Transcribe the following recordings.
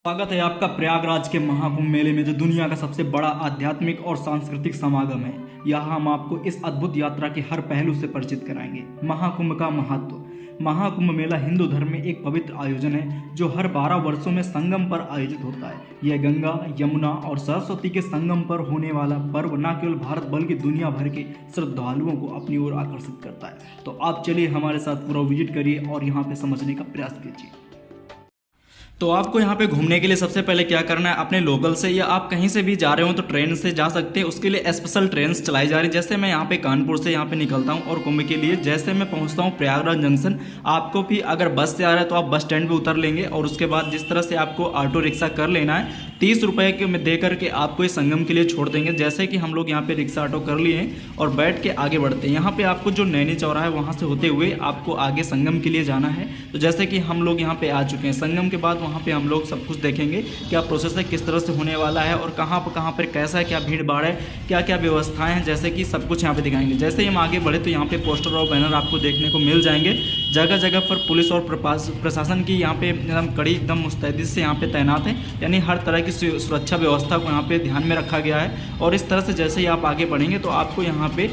स्वागत है आपका प्रयागराज के महाकुंभ मेले में, जो दुनिया का सबसे बड़ा आध्यात्मिक और सांस्कृतिक समागम है। यहाँ हम आपको इस अद्भुत यात्रा के हर पहलू से परिचित कराएंगे। महाकुंभ का महत्व। महाकुंभ मेला हिंदू धर्म में एक पवित्र आयोजन है जो हर 12 वर्षों में संगम पर आयोजित होता है। यह गंगा, यमुना और सरस्वती के संगम पर होने वाला पर्व न केवल भारत बल्कि दुनिया भर के श्रद्धालुओं को अपनी ओर आकर्षित करता है। तो आप चलिए हमारे साथ पूरा विजिट करिए और यहाँ पे समझने का प्रयास कीजिए। तो आपको यहाँ पे घूमने के लिए सबसे पहले क्या करना है, अपने लोकल से या आप कहीं से भी जा रहे हो तो ट्रेन से जा सकते हैं। उसके लिए स्पेशल ट्रेन चलाई जा रही है। जैसे मैं यहाँ पे कानपुर से यहाँ पे निकलता हूँ और कुंभ के लिए जैसे मैं पहुँचता हूँ प्रयागराज जंक्शन, आपको भी अगर बस से आ रहा है तो आप बस स्टैंड पे उतर लेंगे और उसके बाद जिस तरह से आपको ऑटो रिक्शा कर लेना है 30 रुपये के में दे करके आपको इस संगम के लिए छोड़ देंगे। जैसे कि हम लोग यहाँ पे रिक्शा ऑटो कर लिए हैं और बैठ के आगे बढ़ते हैं। यहाँ पे आपको जो नैनी चौराहा है वहाँ से होते हुए आपको आगे संगम के लिए जाना है। तो जैसे कि हम लोग यहाँ पे आ चुके हैं संगम के बाद वहाँ पे हम लोग सब कुछ देखेंगे क्या प्रोसेस है, किस तरह से होने वाला है और कहाँ पर कैसा है, क्या भीड़ भाड़ है, क्या क्या व्यवस्थाएं हैं, जैसे कि सब कुछ यहाँ पे दिखाएंगे। जैसे ही हम आगे बढ़े तो यहाँ पे पोस्टर और बैनर आपको देखने को मिल जाएंगे। जगह जगह पर पुलिस और प्रशासन की यहाँ पे एकदम कड़ी एकदम मुस्तैदी से यहाँ पे तैनात है, यानी हर तरह की सुरक्षा व्यवस्था को यहाँ पे ध्यान में रखा गया है। और इस तरह से जैसे ही आप आगे बढ़ेंगे तो आपको यहाँ पे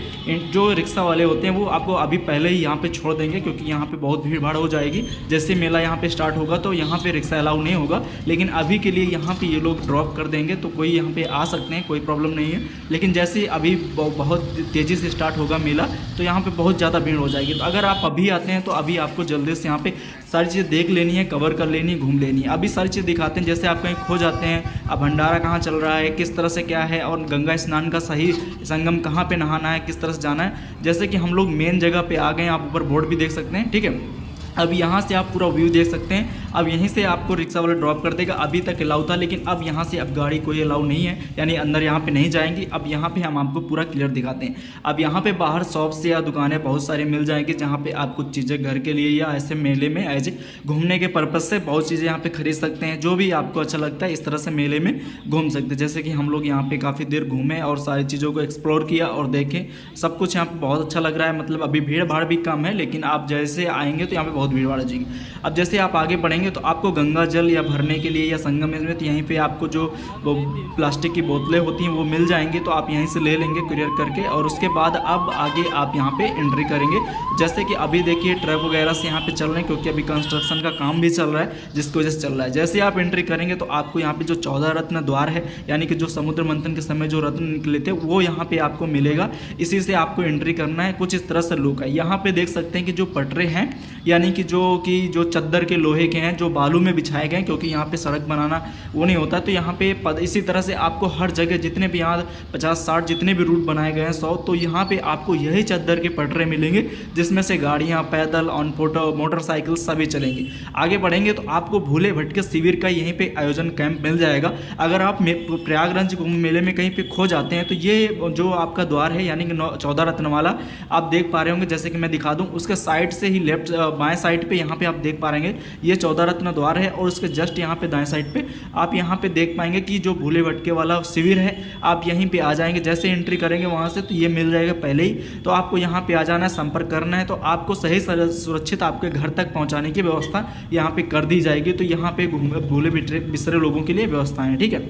जो रिक्शा वाले होते हैं वो आपको अभी पहले ही यहाँ पे छोड़ देंगे, क्योंकि यहाँ पे बहुत भीड़ भाड़ हो जाएगी। जैसे मेला यहाँ पे स्टार्ट होगा तो यहाँ पे रिक्शा अलाउ नहीं होगा, लेकिन अभी के लिए यहाँ पे ये लोग ड्रॉप कर देंगे तो कोई यहाँ पे आ सकते हैं, कोई प्रॉब्लम नहीं है। लेकिन जैसे अभी बहुत तेज़ी से स्टार्ट होगा मेला तो यहाँ पे बहुत ज़्यादा भीड़ हो जाएगी। तो अगर आप अभी आते हैं तो अभी आपको जल्दी से यहाँ पे सारी चीज़ें देख लेनी है, कवर कर लेनी है, घूम लेनी है। अभी सारी चीज़ दिखाते हैं। जैसे आप कहीं खो जाते हैं, अब भंडारा कहाँ चल रहा है, किस तरह से क्या है, और गंगा स्नान का सही संगम कहाँ पे नहाना है, किस तरह से जाना है। जैसे कि हम लोग मेन जगह पे आ गए हैं, आप ऊपर बोर्ड भी देख सकते हैं, ठीक है। अब यहाँ से आप पूरा व्यू देख सकते हैं। अब यहीं से आपको रिक्शा वाला ड्रॉप कर देगा। अभी तक अलाउ था, लेकिन अब यहाँ से अब गाड़ी कोई अलाउ नहीं है, यानी अंदर यहाँ पे नहीं जाएंगी। अब यहाँ पे हम आपको पूरा क्लियर दिखाते हैं। अब यहाँ पे बाहर शॉप्स या दुकानें बहुत सारी मिल जाएंगी, जहाँ पे आप कुछ चीज़ें घर के लिए या ऐसे मेले में एज घूमने के पर्पज़ से बहुत चीज़ें यहाँ पे खरीद सकते हैं। जो भी आपको अच्छा लगता है इस तरह से मेले में घूम सकते हैं। जैसे कि हम लोग यहाँ पे काफ़ी देर घूमे और सारी चीज़ों को एक्सप्लोर किया और देखें, सब कुछ यहाँ पे बहुत अच्छा लग रहा है। मतलब अभी भीड़ भाड़ भी कम है, लेकिन आप जैसे आएंगे तो यहाँ पे बहुत भीड़ भाड़ हो जाएगी। अब जैसे आप आगे बढ़ेंगे तो आपको गंगा जल या भरने के लिए या संगम में तो यहीं पे आपको जो प्लास्टिक की बोतलें होती हैं वो मिल जाएंगी, तो आप यहीं से ले लेंगे कुरियर करके। और उसके बाद अब आगे आप यहाँ पे एंट्री करेंगे। जैसे कि अभी देखिए ट्रक वगैरह से यहाँ पे चल रहे हैं, क्योंकि अभी कंस्ट्रक्शन का काम भी चल रहा है, जिसकी वजह से चल रहा है। जैसे आप एंट्री करेंगे तो आपको यहाँ पे जो 14 रत्न द्वार है, यानी कि जो समुद्र मंथन के समय जो रत्न निकले थे वो यहाँ पे आपको मिलेगा। इसी से आपको एंट्री करना है। कुछ इस तरह से लुक है। यहाँ पे देख सकते हैं कि जो पटरे हैं, यानी कि जो चद्दर के लोहे के हैं, जो बालू में बिछाए गए, क्योंकि यहाँ पे सड़क बनाना वो नहीं होता। तो यहाँ पे इसी तरह से आपको हर जगह जितने भी यहाँ 50-60 जितने भी रूट बनाए गए हैं 100, तो यहाँ पे आपको यही चद्दर के पटरे मिलेंगे, जिसमें से गाड़ियाँ, पैदल, ऑन फोटो, मोटरसाइकिल सभी चलेंगी। आगे बढ़ेंगे तो आपको भूले भटके शिविर का यहीं पे आयोजन कैंप मिल जाएगा। अगर आप प्रयागराज कुंभ मेले में कहीं पे खो जाते हैं तो ये जो आपका द्वार है, यानी कि 14 रत्न वाला, आप देख पा रहे होंगे। जैसे कि मैं दिखा दूँ, उसके साइड से ही लेफ्ट बाएं साइड पे यहाँ पे आप देख पा रहे हैं ये 14 रत्न द्वार है, और उसके जस्ट यहाँ पे दाएं साइड पे आप यहाँ पे देख पाएंगे कि जो भूले भटके वाला शिविर है, आप यहीं पे आ जाएंगे। जैसे एंट्री करेंगे वहाँ से तो ये मिल जाएगा पहले ही। तो आपको यहाँ पे आ जाना है, संपर्क करना है, तो आपको सही सुरक्षित आपके घर तक पहुँचाने की व्यवस्था यहाँ पे कर दी जाएगी। तो यहाँ पे भूले बिसरे लोगों के लिए व्यवस्था है, ठीक है।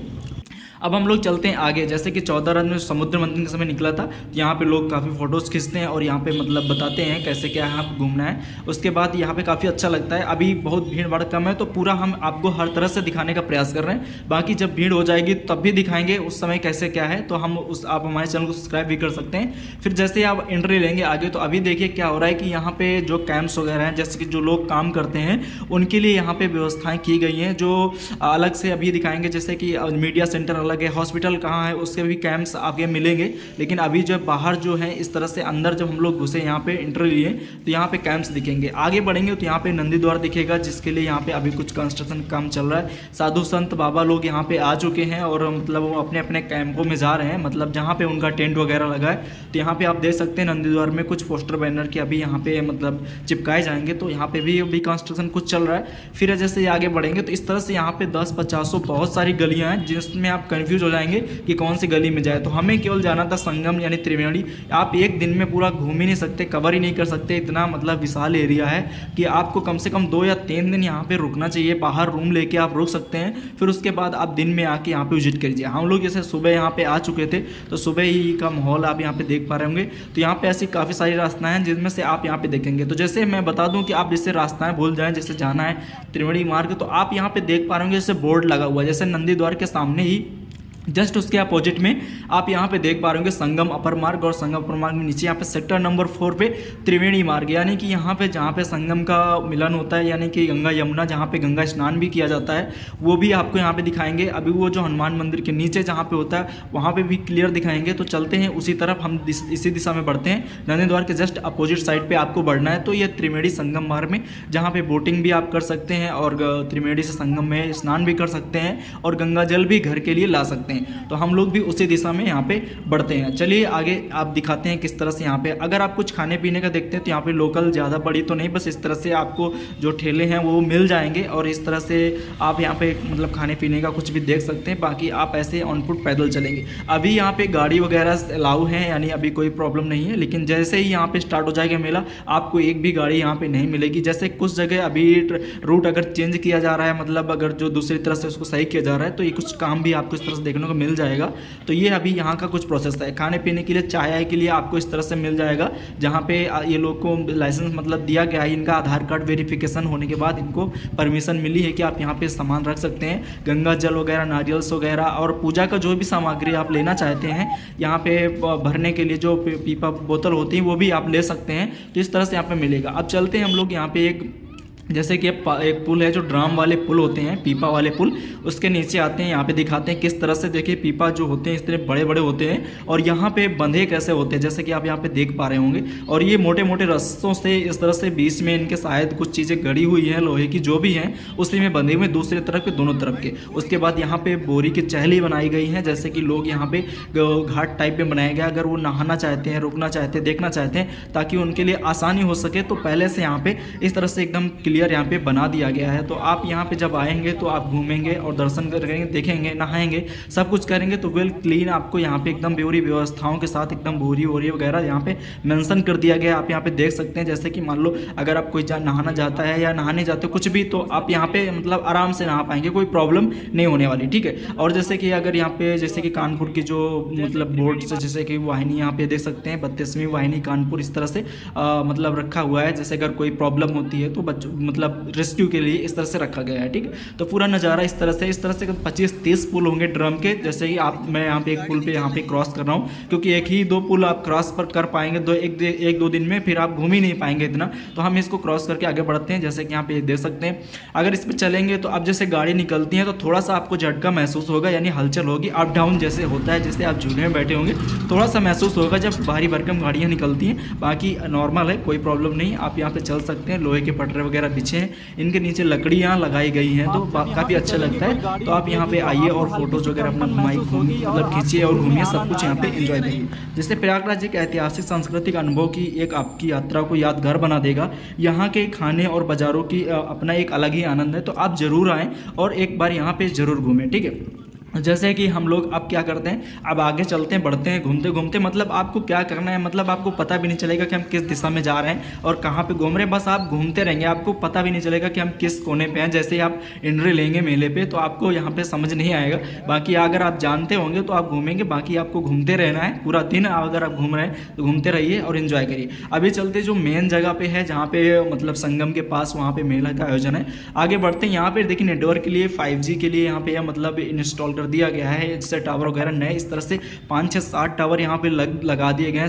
अब हम लोग चलते हैं आगे। जैसे कि 14 रत्न में समुद्र मंथन के समय निकला था, यहाँ पे लोग काफ़ी फ़ोटोज़ खींचते हैं और यहाँ पे मतलब बताते हैं कैसे क्या है, आप घूमना है। उसके बाद यहाँ पे काफ़ी अच्छा लगता है। अभी बहुत भीड़ भाड़ कम है, तो पूरा हम आपको हर तरह से दिखाने का प्रयास कर रहे हैं। बाकी जब भीड़ हो जाएगी तब भी दिखाएंगे उस समय कैसे क्या है। तो आप हमारे चैनल को सब्सक्राइब भी कर सकते हैं। फिर जैसे आप एंट्री लेंगे आगे, तो अभी देखिए क्या हो रहा है कि यहाँ पे जो कैंप्स वगैरह हैं, जैसे कि जो लोग काम करते हैं उनके लिए यहाँ पे व्यवस्थाएँ की गई हैं, जो अलग से अभी दिखाएंगे। जैसे कि मीडिया सेंटर अलग है, हॉस्पिटल कहाँ है उसके भी कैंप्स आगे मिलेंगे। लेकिन अभी जो बाहर जो है इस तरह से अंदर जब हम लोग घुसे यहाँ पे एंट्री लिए तो यहाँ पे कैंप्स दिखेंगे। आगे बढ़ेंगे तो यहाँ पे नंदी द्वार दिखेगा, जिसके लिए यहाँ पे अभी कुछ कंस्ट्रक्शन काम चल रहा है। साधु संत बाबा लोग यहाँ पे आ चुके हैं और मतलब वो अपने अपने कैंपों में जा रहे हैं, मतलब जहाँ पे उनका टेंट वगैरह लगा है। तो यहाँ पे आप देख सकते हैं नंदी द्वार में कुछ पोस्टर बैनर के अभी यहाँ पे मतलब चिपकाए जाएंगे। तो यहाँ पे भी अभी कंस्ट्रक्शन कुछ चल रहा है। फिर जैसे आगे बढ़ेंगे तो इस तरह से यहाँ पे 10-50 बहुत सारी गलियाँ हैं, जिसमें आप कन्फ्यूज हो जाएंगे कि कौन सी गली में जाए। तो हमें केवल जाना था संगम यानी त्रिवेणी। आप एक दिन में पूरा घूम ही नहीं सकते, कवर ही नहीं कर सकते, इतना मतलब विशाल एरिया है कि आपको कम से कम 2 या 3 दिन यहाँ पे रुकना चाहिए। बाहर रूम लेके आप रुक सकते हैं, फिर उसके बाद आप दिन में आके यहाँ पे विजिट कीजिए। हम लोग जैसे सुबह यहाँ पे आ चुके थे तो सुबह ही का माहौल आप यहाँ पे देख पा रहे होंगे। तो यहाँ पे ऐसी काफ़ी सारी रास्ताएं हैं जिनमें से आप यहाँ पे देखेंगे। तो जैसे मैं बता दूं कि आप जैसे रास्ताएं भूल जाएं, जैसे जाना है त्रिवेणी मार्ग, तो आप यहाँ पे देख पा रहे होंगे जैसे बोर्ड लगा हुआ है, जैसे नंदी द्वार के सामने ही जस्ट उसके अपोजिट में आप यहाँ पे देख पा रहे होंगे संगम अपर मार्ग, और संगम अपर मार्ग में नीचे यहाँ पे सेक्टर नंबर 4 पे त्रिवेणी मार्ग, यानी कि यहाँ पे जहाँ पे संगम का मिलन होता है, यानी कि गंगा यमुना, जहाँ पे गंगा स्नान भी किया जाता है, वो भी आपको यहाँ पे दिखाएंगे। अभी वो जो हनुमान मंदिर के नीचे जहाँ पे होता है वहाँ पे भी क्लियर दिखाएंगे। तो चलते हैं उसी तरफ, हम इसी दिशा में बढ़ते हैं। नंदी द्वार के जस्ट अपोजिट साइड पर आपको बढ़ना है। तो ये त्रिवेणी संगम मार्ग में जहाँ पे बोटिंग भी आप कर सकते हैं और त्रिवेणी से संगम में स्नान भी कर सकते हैं और गंगा जल भी घर के लिए ला सकते हैं। तो हम लोग भी उसी दिशा में यहाँ पे बढ़ते हैं। चलिए आगे आप दिखाते हैं किस तरह से यहाँ पे, अगर आप कुछ खाने पीने का देखते हैं तो यहाँ पे लोकल ज़्यादा बड़ी तो नहीं, बस इस तरह से आपको जो ठेले हैं वो मिल जाएंगे और इस तरह से आप यहाँ पे मतलब खाने पीने का कुछ भी देख सकते हैं। बाकी आप ऐसे ऑन फुट पैदल चलेंगे। अभी यहाँ पे गाड़ी वगैरह अलाउ है, यानी अभी कोई प्रॉब्लम नहीं है, लेकिन जैसे ही यहाँ पे स्टार्ट हो जाएगा मेला आपको एक भी गाड़ी यहाँ पे नहीं मिलेगी। जैसे कुछ जगह अभी रूट अगर चेंज किया जा रहा है, मतलब अगर जो दूसरी तरह से उसको सही किया जा रहा है, तो ये कुछ काम भी आपको इस तरह से देखने को मिल जाएगा। तो ये अभी यहाँ का कुछ प्रोसेस है। खाने पीने के लिए चाय के लिए आपको इस तरह से मिल जाएगा, जहाँ पे ये लोग को लाइसेंस मतलब दिया गया है, इनका आधार कार्ड वेरिफिकेशन होने के बाद इनको परमिशन मिली है कि आप यहाँ पे सामान रख सकते हैं। गंगा जल वगैरह, नारियल्स वगैरह और पूजा का जो भी सामग्री आप लेना चाहते हैं यहाँ पे भरने के लिए जो पीपा बोतल होती है वो भी आप ले सकते हैं। तो इस तरह से यहाँ पे मिलेगा। अब चलते हैं हम लोग यहाँ पे एक जैसे कि एक पुल है, जो ड्राम वाले पुल होते हैं, पीपा वाले पुल, उसके नीचे आते हैं। यहाँ पे दिखाते हैं किस तरह से, देखिए पीपा जो होते हैं इस तरह बड़े बड़े होते हैं और यहाँ पे बंधे कैसे होते हैं, जैसे कि आप यहाँ पे देख पा रहे होंगे। और ये मोटे मोटे रस्सों से इस तरह से बीच में इनके शायद कुछ चीज़ें गड़ी हुई हैं लोहे की, जो भी हैं उसी में बंधे हुए, दूसरी तरफ के दोनों तरफ के। उसके बाद यहाँ पे बोरी की चहली बनाई गई है, जैसे कि लोग यहाँ पे घाट टाइप में बनाया गया, अगर वो नहाना चाहते हैं, रुकना चाहते हैं, देखना चाहते हैं, ताकि उनके लिए आसानी हो सके, तो पहले से यहाँ पे इस तरह से एकदम क्लियर यहाँ पे बना दिया गया है। तो आप यहाँ पे जब आएंगे तो आप घूमेंगे और दर्शन करेंगे, देखेंगे, नहाएंगे, सब कुछ करेंगे तो वेल क्लीन आपको यहाँ पे एकदम पूरी व्यवस्थाओं के साथ एकदम बोरी वोरी वगैरह यहाँ पे मेंशन कर दिया गया है। आप यहाँ पे देख सकते हैं, जैसे कि मान लो अगर आप कोई नहाना चाहता है या नहाने जाते हो कुछ भी, तो आप यहाँ पे मतलब आराम से नहा पाएंगे, कोई प्रॉब्लम नहीं होने वाली, ठीक है। और जैसे कि अगर यहाँ पे जैसे कि कानपुर की जो मतलब बोर्ड से जैसे कि वाहिनी यहाँ पे देख सकते हैं, 32वीं वाहिनी कानपुर, इस तरह से मतलब रखा हुआ है। जैसे अगर कोई प्रॉब्लम होती है तो बच्चों मतलब रेस्क्यू के लिए इस तरह से रखा गया है, ठीक है। तो पूरा नज़ारा इस तरह से 25-30 पुल होंगे ड्रम के। जैसे कि आप, मैं यहाँ पे एक पुल पे यहाँ पे क्रॉस कर रहा हूँ, क्योंकि एक ही 2 पुल आप क्रॉस पर कर पाएंगे, एक दो दिन में, फिर आप घूम ही नहीं पाएंगे इतना। तो हम इसको क्रॉस करके आगे बढ़ते हैं। जैसे कि यहाँ पे देख सकते हैं, अगर इस पर चलेंगे तो अब जैसे गाड़ी निकलती है तो थोड़ा सा आपको झटका महसूस होगा, यानी हलचल होगी, अप डाउन जैसे होता है, जैसे आप झूले में बैठे होंगे, थोड़ा सा महसूस होगा जब भारी भरकम गाड़ियाँ निकलती हैं। बाकी नॉर्मल है, कोई प्रॉब्लम नहीं, आप यहाँ पे चल सकते हैं। लोहे के पटरे वगैरह बिछे हैं, इनके नीचे लकड़ियाँ लगाई गई हैं, तो काफ़ी अच्छा लगता है। तो आप यहाँ पे आइए और फोटोज वगैरह अपना मतलब खींचिए और घूमिए, सब कुछ यहाँ पे एंजॉय करिए। जैसे प्रयागराज एक ऐतिहासिक सांस्कृतिक अनुभव की एक आपकी यात्रा को यादगार बना देगा। यहाँ के खाने और बाज़ारों की अपना एक अलग ही आनंद है। तो आप ज़रूर आएँ और एक बार यहाँ पे ज़रूर घूमें, ठीक है। जैसे कि हम लोग अब क्या करते हैं, अब आगे चलते हैं, बढ़ते हैं, घूमते घूमते, मतलब आपको क्या करना है, मतलब आपको पता भी नहीं चलेगा कि हम किस दिशा में जा रहे हैं और कहाँ पे घूम रहे हैं, बस आप घूमते रहेंगे, आपको पता भी नहीं चलेगा कि हम किस कोने पे हैं। जैसे ही आप एंट्री लेंगे मेले पे तो आपको यहाँ पे समझ नहीं आएगा। बाकी अगर आप जानते होंगे तो आप घूमेंगे, बाकी आपको घूमते रहना है पूरा दिन। अगर आप घूम रहे हैं तो घूमते रहिए और इन्जॉय करिए। अभी चलते जो मेन जगह पे है, जहाँ पे मतलब संगम के पास, वहाँ पे मेला का आयोजन है। आगे बढ़ते हैं। यहाँ पे देखिए नेटवर्क के लिए 5G के लिए यहाँ पे मतलब इंस्टॉल कर दिया गया है, जैसे टावर वगैरह नए इस तरह से 5-6-7 टावर यहाँ पे लगा दिए गए हैं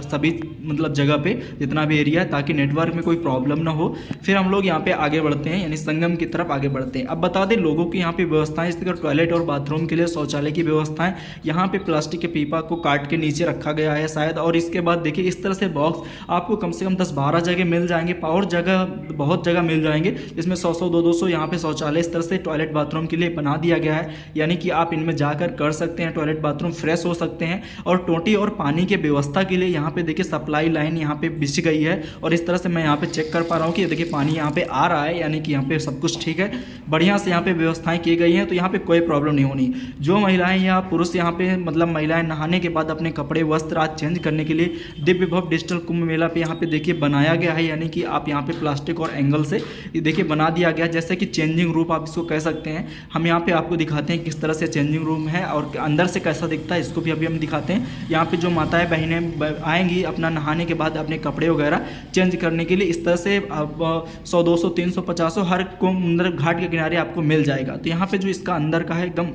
सभी मतलब जगह पे, जितना भी एरिया है, ताकि नेटवर्क में कोई प्रॉब्लम ना हो। फिर हम लोग यहाँ पे आगे बढ़ते हैं, यानी संगम की तरफ आगे बढ़ते हैं। अब बता दें लोगों की यहाँ पे व्यवस्थाएं, इस तरह टॉयलेट और बाथरूम के लिए शौचालय की व्यवस्थाएं यहाँ पे प्लास्टिक के पीपा को काट के नीचे रखा गया है शायद। और इसके बाद देखिए इस तरह से बॉक्स आपको कम से कम 10-12 जगह मिल जाएंगे, और जगह बहुत जगह मिल जाएंगे, जिसमें 100-100, 200 यहाँ पे शौचालय इस तरह से टॉयलेट बाथरूम के लिए बना दिया गया है। यानी कि आप इनमें जाकर कर सकते हैं, टॉयलेट बाथरूम फ्रेश हो सकते हैं। और टोटी और पानी के व्यवस्था के लिए यहाँ पे देखिए सप्लाई लाइन यहाँ पे बिछ गई है, और इस तरह से मैं यहाँ पे चेक कर पा रहा हूँ कि देखिए पानी यहाँ पे आ रहा है, यानी कि यहाँ पे सब कुछ ठीक है, बढ़िया से यहाँ पे व्यवस्थाएं की गई हैं, तो यहाँ पे कोई प्रॉब्लम नहीं होनी। जो महिलाएं या पुरुष यहाँ पे मतलब महिलाएं नहाने के बाद अपने कपड़े वस्त्र आज चेंज करने के लिए दिव्य भव्य डिजिटल कुंभ मेला पे यहाँ पे देखिए बनाया गया है, यानी कि आप यहाँ पे प्लास्टिक और एंगल से ये देखिए बना दिया गया, जैसे कि चेंजिंग रूम आप इसको कह सकते हैं। हम यहाँ पे आपको दिखाते हैं किस तरह से चेंजिंग रूम है और अंदर से कैसा दिखता है, इसको भी अभी हम दिखाते हैं। यहाँ पे जो माताएं बहनें आएंगी अपना नहाने के बाद अपने कपड़े वगैरह चेंज करने के लिए, इस तरह से 100 200 300 50 हर अंदर घाट के किनारे आपको मिल जाएगा। तो यहाँ पे जो इसका अंदर का है एकदम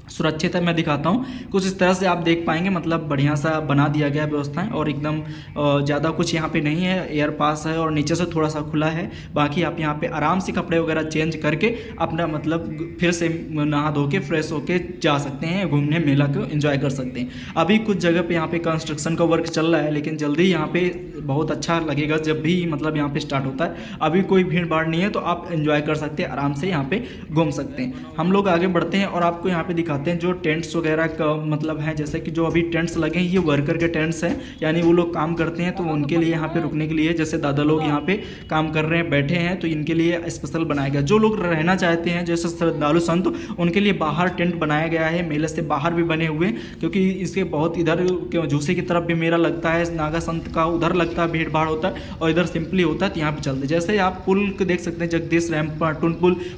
सुरक्षित है, मैं दिखाता हूँ कुछ इस तरह से आप देख पाएंगे, मतलब बढ़िया सा बना दिया गया व्यवस्थाएं, और एकदम ज़्यादा कुछ यहाँ पे नहीं है, एयर पास है और नीचे से थोड़ा सा खुला है। बाकी आप यहाँ पे आराम से कपड़े वगैरह चेंज करके अपना मतलब फिर से नहा धो के फ्रेश होके जा सकते हैं, घूमने मेला को एंजॉय कर सकते हैं। अभी कुछ जगह पे यहाँ पे कंस्ट्रक्शन का वर्क चल रहा है, लेकिन जल्दी यहाँ पे बहुत अच्छा लगेगा जब भी मतलब यहाँ पे स्टार्ट होता है। अभी कोई भीड़ भाड़ नहीं है, तो आप एंजॉय कर सकते हैं, आराम से यहाँ पे घूम सकते हैं। हम लोग आगे बढ़ते हैं और आपको यहाँ पे दिखाते हैं जो टेंट्स वगैरह का मतलब है, जैसे कि जो अभी टेंट्स लगे हैं ये वर्कर के टेंट्स हैं, यानी वो लोग काम करते हैं तो उनके लिए यहाँ पे रुकने के लिए, जैसे दादा लोग यहाँ पे काम कर रहे हैं बैठे हैं तो इनके लिए स्पेशल बनाया गया। जो लोग रहना चाहते हैं जैसे श्रद्धालु संत, उनके लिए बाहर टेंट बनाया गया है, मेले से बाहर भी बने हुए, क्योंकि इसके बहुत इधर झूसे की तरफ भी मेला लगता है, नागा संत का उधर लगता है, भीड़ भाड़ होता है, और इधर सिंपली होता है, तो यहाँ पे चलते। जैसे आप पुल को देख सकते हैं, जगदीश रैमपाटून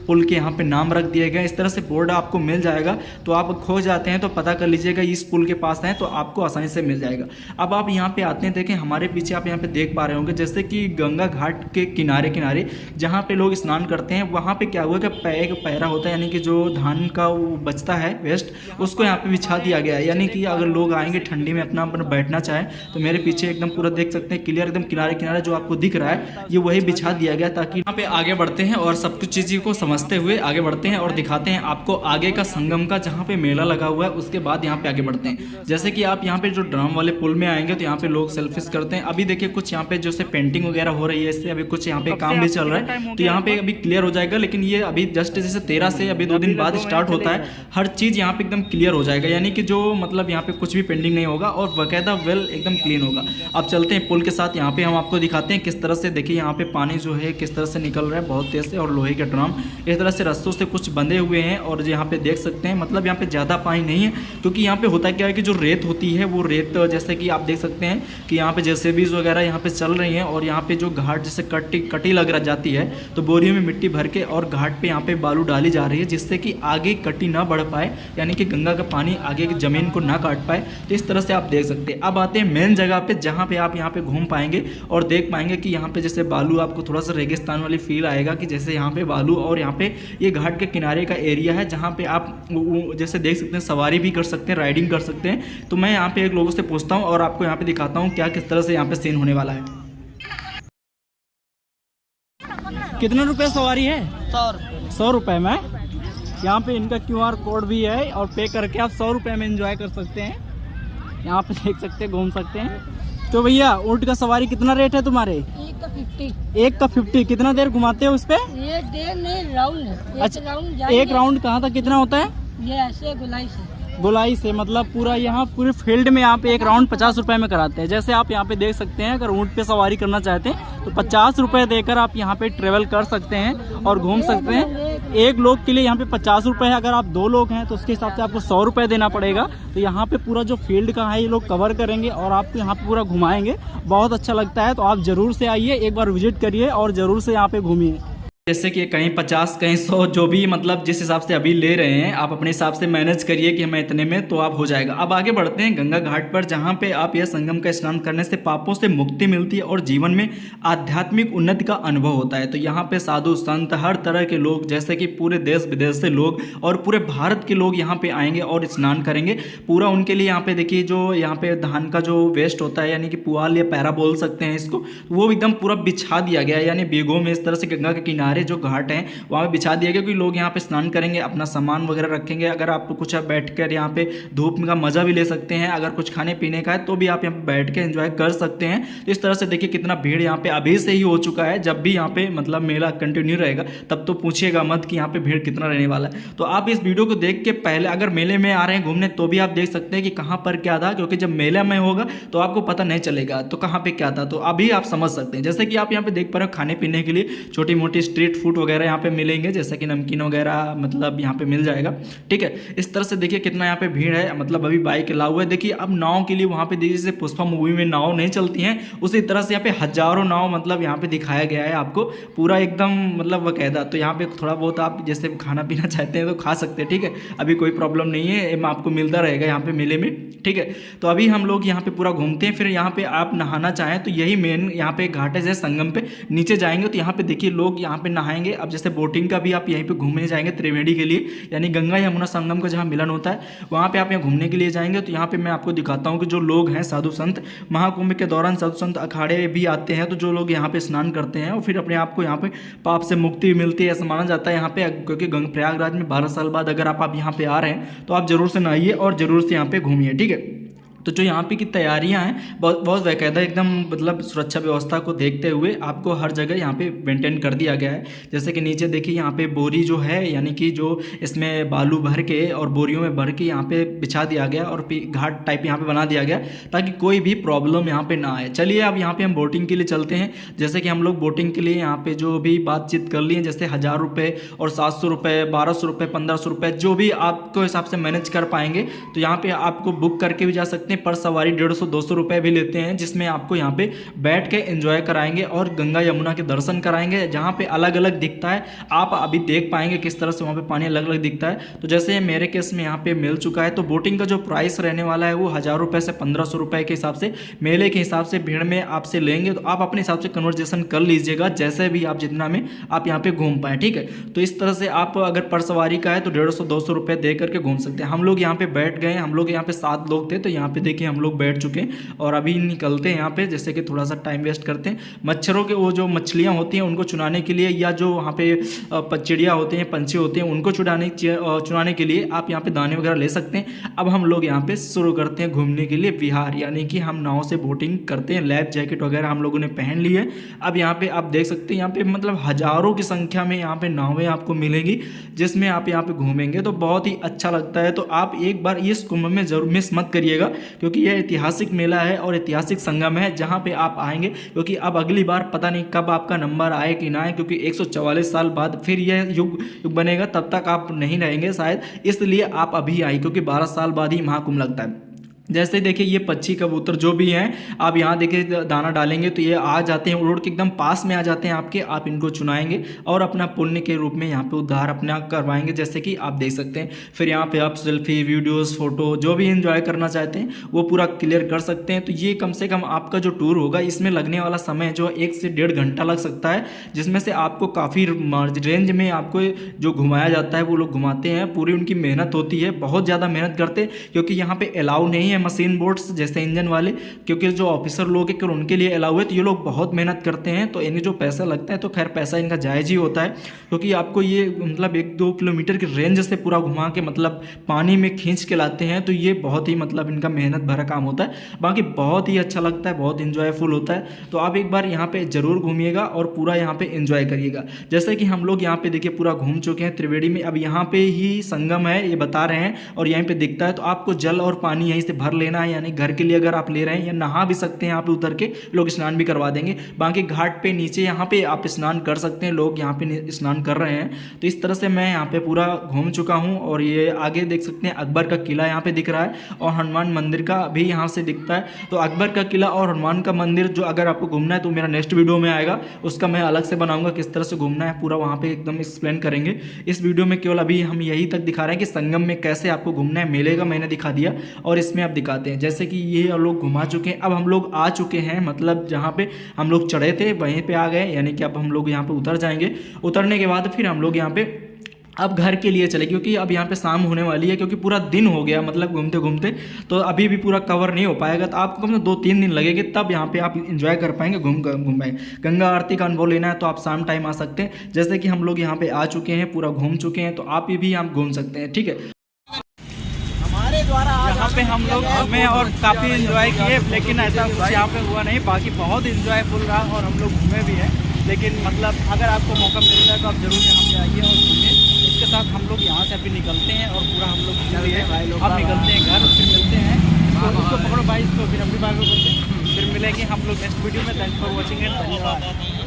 पुल के यहाँ पे नाम रख दिए गए, इस तरह से बोर्ड आपको मिल जाएगा, तो आप खो जाते हैं तो पता कर लीजिएगा इस पुल के पास हैं, तो आपको आसानी से मिल जाएगा। अब आप यहाँ पे आते हैं, देखें हमारे पीछे आप यहाँ पे देख पा रहे होंगे, जैसे कि गंगा घाट के किनारे किनारे जहाँ पे लोग स्नान करते हैं, वहाँ पे क्या हुआ कि एक पैरा होता है, यानी कि जो धान का वो बचता है वेस्ट, उसको यहाँ पे बिछा दिया गया है, यानी कि अगर लोग आएंगे ठंडी में अपना बैठना चाहें तो मेरे पीछे एकदम पूरा देख सकते हैं क्लियर, एकदम किनारे किनारे जो आपको दिख रहा है ये वही बिछा दिया गया, ताकि यहाँ पे आगे बढ़ते हैं और सब कुछ चीज़ों को समझते हुए आगे बढ़ते हैं और दिखाते हैं आपको आगे का संगम का जहाँ पे मेला लगा हुआ है, उसके बाद यहाँ पे आगे बढ़ते हैं। जैसे कि आप यहाँ पे जो ड्रम वाले पुल में आएंगे तो यहाँ पे लोग सेल्फीज करते हैं। अभी देखिए कुछ यहाँ पे जैसे पेंटिंग वगैरह हो रही है, इससे अभी कुछ यहाँ पे काम भी चल रहा है, तो यहाँ पे अभी क्लियर हो जाएगा। लेकिन ये अभी जस्ट जैसे 13 से अभी 2 दिन बाद स्टार्ट होता है, हर चीज़ यहाँ पे एकदम क्लियर हो जाएगा, यानी कि जो मतलब यहाँ पे कुछ भी पेंडिंग नहीं होगा और बाकायदा वेल एकदम क्लीन होगा। अब चलते हैं पुल के साथ, यहाँ पे हम आपको दिखाते हैं किस तरह से, देखिए यहाँ पे पानी जो है किस तरह से निकल रहा है बहुत तेज से, और लोहे के ड्रम इस तरह से रस्सों से कुछ बंधे हुए हैं, और यहाँ पे देख सकते हैं मतलब यहाँ पे ज़्यादा पानी नहीं है, क्योंकि यहाँ पे होता क्या है कि जो रेत होती है वो रेत जैसे कि आप देख सकते हैं कि यहाँ पे जेसीबीज वगैरह यहाँ पे चल रही हैं, और यहाँ पे जो घाट जैसे कटी लग रह जाती है तो बोरियों में मिट्टी भर के और घाट पे यहाँ पे बालू डाली जा रही है, जिससे कि आगे कटी ना बढ़ पाए, यानी कि गंगा का पानी आगे की ज़मीन को ना काट पाए। तो इस तरह से आप देख सकते हैं। अब आते हैं मेन जगह पे, जहाँ पे आप यहाँ पे घूम पाएंगे और देख पाएंगे कि यहाँ पे जैसे बालू आपको थोड़ा सा रेगिस्तान वाली फील आएगा, कि जैसे यहाँ पे बालू, और यहाँ पे ये घाट के किनारे का एरिया है जहाँ पे आप जैसे देख सकते हैं सवारी भी कर सकते हैं, राइडिंग कर सकते हैं। तो मैं यहाँ पे एक लोगों से पूछता हूँ और आपको यहाँ पे दिखाता हूँ क्या किस तरह से यहाँ पे सीन होने वाला है। कितने रुपए सवारी है? 100 रुपये में। यहाँ पे इनका QR कोड भी है, और पे करके आप 100 रुपये में एंजॉय कर सकते हैं। यहाँ पे देख सकते हैं, घूम सकते हैं। तो भैया ऊँट का सवारी कितना रेट है तुम्हारे? एक का 50। कितना देर घुमाते हो उस पे? ये देर नहीं, राउंड है। अच्छा, एक राउंड कहाँ तक कितना होता है? ये ऐसे गोलाई से मतलब पूरा यहाँ पूरे फील्ड में यहाँ पे एक राउंड 50 रुपए में कराते हैं। जैसे आप यहाँ पे देख सकते हैं, अगर ऊँट पे सवारी करना चाहते हैं तो 50 रुपए देकर आप यहाँ पे ट्रेवल कर सकते हैं और घूम सकते हैं। एक लोग के लिए यहाँ पे 50 रुपए है, अगर आप 2 लोग हैं तो उसके हिसाब से आपको 100 रुपए देना पड़ेगा। तो यहाँ पे पूरा जो फील्ड का है ये लोग कवर करेंगे और आपको यहाँ पे पूरा घुमाएंगे, बहुत अच्छा लगता है। तो आप जरूर से आइए, एक बार विजिट करिए और जरूर से यहाँ पे घूमिए। जैसे कि कहीं 50 कहीं 100, जो भी मतलब जिस हिसाब से अभी ले रहे हैं आप अपने हिसाब से मैनेज करिए कि हमें इतने में तो आप हो जाएगा। अब आगे बढ़ते हैं गंगा घाट पर, जहाँ पे आप यह संगम का स्नान करने से पापों से मुक्ति मिलती है और जीवन में आध्यात्मिक उन्नति का अनुभव होता है। तो यहाँ पे साधु संत हर तरह के लोग, जैसे कि पूरे देश विदेश से लोग और पूरे भारत के लोग यहाँ पे आएंगे और स्नान करेंगे। पूरा उनके लिए यहाँ पे देखिए जो यहाँ पे धान का जो वेस्ट होता है, यानी कि पुआल या पैरा बोल सकते हैं इसको, वो एकदम पूरा बिछा दिया गया है, यानी बीघों में इस तरह से गंगा के किनारे किनारे जो घाट हैं वहाँ पे बिछा दिया गया, क्योंकि लोग यहाँ पे स्नान करेंगे, अपना सामान वगैरह रखेंगे। अगर आप कुछ बैठकर यहाँ पे धूप का मज़ा भी ले सकते हैं, अगर कुछ खाने पीने का है तो भी आप यहाँ पे बैठ के एंजॉय कर सकते हैं। तो इस तरह से देखिए कितना भीड़ यहाँ पे अभी से ही हो चुका है। जब भी यहाँ पे मतलब मेला कंटिन्यू रहेगा तब तो पूछिएगा मत कि यहाँ पे भीड़ कितना रहने वाला है। तो आप इस वीडियो को देख के पहले अगर मेले में आ रहे हैं घूमने तो भी आप देख सकते हैं कि कहाँ पर क्या था, क्योंकि जब मेले में होगा तो आपको पता नहीं चलेगा तो कहाँ पे क्या था, तो अभी आप समझ सकते हैं। जैसे कि आप यहाँ पे देख पा रहे हो खाने पीने के लिए छोटी मोटी स्ट्रीट फूड वगैरह यहाँ पे मिलेंगे, जैसे कि नमकीन वगैरह मतलब यहाँ पे मिल जाएगा। ठीक है, इस तरह से देखिए कितना यहाँ पे भीड़ है, मतलब अभी बाइक अलाउ है। देखिए अब नाव के लिए वहाँ पे देखिए जैसे पुष्पा मूवी में नाव नहीं चलती हैं, उसी तरह से यहाँ पे हजारों नाव मतलब यहाँ पे दिखाया गया है आपको पूरा एकदम मतलब बाकायदा। तो यहाँ पे थोड़ा बहुत आप जैसे खाना पीना चाहते हैं तो खा सकते हैं। ठीक है, अभी कोई प्रॉब्लम नहीं है, आपको मिलता रहेगा यहाँ पे मेले में। ठीक है, तो अभी हम लोग यहाँ पे पूरा घूमते हैं। फिर यहाँ पे आप नहाना चाहें तो यही मेन यहाँ पे घाट है, जैसे संगम पे नीचे जाएंगे तो यहाँ पे देखिए लोग यहाँ पे नहाएंगे। अब जैसे बोटिंग का भी आप यहीं पे घूमने जाएंगे त्रिवेणी के लिए, यानी गंगा यमुना संगम का जहाँ मिलन होता है वहाँ पे आप यहाँ घूमने के लिए जाएंगे। तो यहाँ पे मैं आपको दिखाता हूँ कि जो लोग हैं साधु संत, महाकुंभ के दौरान साधु संत अखाड़े भी आते हैं, तो जो लोग यहाँ पे स्नान करते हैं और फिर अपने आप को यहाँ पे पाप से मुक्ति मिलती है ऐसा माना जाता है यहाँ पे। क्योंकि प्रयागराज में 12 साल बाद अगर आप यहाँ पे आ रहे हैं तो आप जरूर से नहाइए और जरूर से यहाँ पे घूमिए। ठीक है, तो जो यहाँ पे की तैयारियाँ हैं बहुत बाकायदा एकदम मतलब सुरक्षा व्यवस्था को देखते हुए आपको हर जगह यहाँ पे मेंटेन कर दिया गया है। जैसे कि नीचे देखिए यहाँ पे बोरी जो है, यानी कि जो इसमें बालू भर के और बोरियों में भर के यहाँ पे बिछा दिया गया और घाट टाइप यहाँ पे बना दिया गया ताकि कोई भी प्रॉब्लम यहाँ पे ना आए। चलिए अब यहाँ पे हम बोटिंग के लिए चलते हैं। जैसे कि हम लोग बोटिंग के लिए यहाँ पे जो भी बातचीत कर लिए, जैसे 1000 रुपये और 700 रुपये, 1200 रुपये, 1500 रुपये, जो भी आपको हिसाब से मैनेज कर पाएंगे तो यहाँ पे आपको बुक करके भी जा सकते हैं। पर सवारी 150-200 रुपये भी लेते हैं, जिसमें आपको यहाँ पे बैठ के एंजॉय कराएंगे और गंगा यमुना के दर्शन कराएंगे, जहाँ पे अलग अलग दिखता है। आप अभी देख पाएंगे किस तरह से वहाँ पे पानी अलग अलग दिखता है। तो जैसे मेरे केस में यहाँ पे मिल चुका है, तो बोटिंग का जो प्राइस रहने वाला है वो 1000 रुपये से 1500 रुपये के हिसाब से मेले के हिसाब से भीड़ में आपसे लेंगे। तो आप अपने हिसाब से कन्वर्जेशन कर लीजिएगा, जैसे भी आप जितना में आप यहाँ पे घूम पाएँ। ठीक है, तो इस तरह से आप अगर पर सवारी का है तो 150-200 रुपये दे करके घूम सकते हैं। हम लोग यहाँ पे बैठ गए, हम लोग यहाँ पे 7 लोग थे, तो यहाँ पे देखिए हम लोग बैठ चुके हैं और अभी निकलते हैं यहाँ पे। जैसे कि थोड़ा सा टाइम वेस्ट करते हैं, मच्छरों के वो जो मछलियाँ होती हैं उनको चुनाने के लिए, या जो वहाँ पे चिड़िया होते हैं, पंछी होते हैं, उनको चुनाने के लिए आप यहाँ पे दाने वगैरह ले सकते हैं। अब हम लोग यहाँ पे शुरू करते हैं घूमने के लिए विहार, यानी कि हम नाव से बोटिंग करते हैं। लाइफ जैकेट वगैरह हम लोगों ने पहन ली है। अब यहाँ पे आप देख सकते हैं यहाँ पे मतलब हज़ारों की संख्या में यहाँ पे नावें आपको मिलेंगी, जिसमें आप यहाँ पे घूमेंगे तो बहुत ही अच्छा लगता है। तो आप एक बार इस कुंभ में जरूर मिस मत करिएगा, क्योंकि यह ऐतिहासिक मेला है और ऐतिहासिक संगम है जहाँ पे आप आएंगे। क्योंकि अब अगली बार पता नहीं कब आपका नंबर आए कि ना आए, क्योंकि 144 साल बाद फिर यह युग बनेगा, तब तक आप नहीं रहेंगे शायद, इसलिए आप अभी आए, क्योंकि 12 साल बाद ही महाकुंभ लगता है। जैसे देखिए ये पक्षी कबूतर जो भी हैं, आप यहाँ देखिए दाना डालेंगे तो ये आ जाते हैं, रोड के एकदम पास में आ जाते हैं आपके। आप इनको चुनाएंगे और अपना पुण्य के रूप में यहाँ पे उद्धार अपना करवाएंगे, जैसे कि आप देख सकते हैं। फिर यहाँ पे आप सेल्फी, वीडियोस, फोटो जो भी एंजॉय करना चाहते हैं वो पूरा क्लियर कर सकते हैं। तो ये कम से कम आपका जो टूर होगा इसमें लगने वाला समय जो 1 से 1.5 घंटा लग सकता है, जिसमें से आपको काफ़ी रेंज में आपको जो घुमाया जाता है वो लोग घुमाते हैं। पूरी उनकी मेहनत होती है, बहुत ज़्यादा मेहनत करते हैं, क्योंकि यहाँ पे अलाउ नहीं है मशीन बोट्स जैसे इंजन वाले, क्योंकि जो ऑफिसर लोग हैं उनके लिए अलाउ है। तो ये लोग बहुत मेहनत करते हैं, तो इन्हें जो पैसा लगता है तो खैर पैसा इनका जायज़ ही होता है, क्योंकि आपको ये मतलब 1-2 किलोमीटर की रेंज से पूरा घुमा के मतलब पानी में खींच के लाते हैं। तो ये बहुत ही मतलब इनका मेहनत भरा काम होता है। बाकी बहुत ही अच्छा लगता है, बहुत इंजॉयफुल होता है। तो आप एक बार यहाँ पे ज़रूर घूमिएगा और पूरा यहाँ पे इंजॉय करिएगा। जैसे कि हम लोग यहाँ पे देखिए पूरा घूम चुके हैं त्रिवेणी में। अब यहाँ पे ही संगम है ये बता रहे हैं और यहीं पे दिखता है, तो आपको जल और पानी यहीं से भर लेना है, यानी घर के लिए अगर आप ले रहे हैं, या नहा भी सकते हैं यहाँ पे उतर के, लोग स्नान भी करवा देंगे। बाकी घाट पे नीचे यहाँ पे आप स्नान कर सकते हैं, लोग यहाँ पे स्नान कर रहे हैं। तो इस तरह से मैं यहाँ पे पूरा घूम चुका हूँ। और ये आगे देख सकते हैं अकबर का किला यहाँ पे दिख रहा है और हनुमान मंदिर का भी यहाँ से दिखता है। तो अकबर का किला और हनुमान का मंदिर जो अगर आपको घूमना है तो मेरा नेक्स्ट वीडियो में आएगा, उसका मैं अलग से बनाऊंगा, किस तरह से घूमना है पूरा वहाँ पे एकदम एक्सप्लेन करेंगे। इस वीडियो में केवल अभी हम यही तक दिखा रहे हैं कि संगम में कैसे आपको घूमना है। मेले का मैंने दिखा दिया और इसमें आप दिखाते हैं, जैसे कि ये लोग घुमा चुके हैं। अब हम लोग आ चुके हैं, मतलब जहाँ पे हम लोग चढ़े थे वहीं पे आ गए, यानी कि अब हम लोग यहाँ पे उतर जाएंगे। उतरने के बाद फिर हम लोग यहाँ पे अब घर के लिए चले, क्योंकि अब यहाँ पे शाम होने वाली है, क्योंकि पूरा दिन हो गया मतलब घूमते घूमते, तो अभी भी पूरा कवर नहीं हो पाएगा। तो आपको कम से 2-3 दिन लगेंगे, तब यहाँ पे आप इंजॉय कर पाएंगे, घूम पाएंगे। गंगा आरती का अनुभव लेना है तो आप शाम टाइम आ सकते हैं, जैसे कि हम लोग यहाँ पे आ चुके हैं, पूरा घूम चुके हैं, तो आप भी यहाँ घूम सकते हैं, ठीक है। यहाँ पे हम लोग घूमे और काफ़ी इन्जॉय किए, लेकिन ऐसा कुछ यहाँ पे हुआ नहीं, बाकी बहुत इन्जॉयफुल रहा और हम लोग घूमे भी हैं। लेकिन मतलब अगर आपको मौका मिलता है तो आप ज़रूर यहाँ पे आइए और घूमिए। इसके साथ हम लोग यहाँ से अभी निकलते हैं और पूरा हम लोग अब निकलते हैं घर, फिर मिलते हैं। तो इसको पकड़ो भाई, इसको फिर हम भी बाय करते हैं, फिर मिलेंगे हम लोग नेक्स्ट वीडियो में। थैंक्स फॉर वॉचिंग एंड धन्यवाद।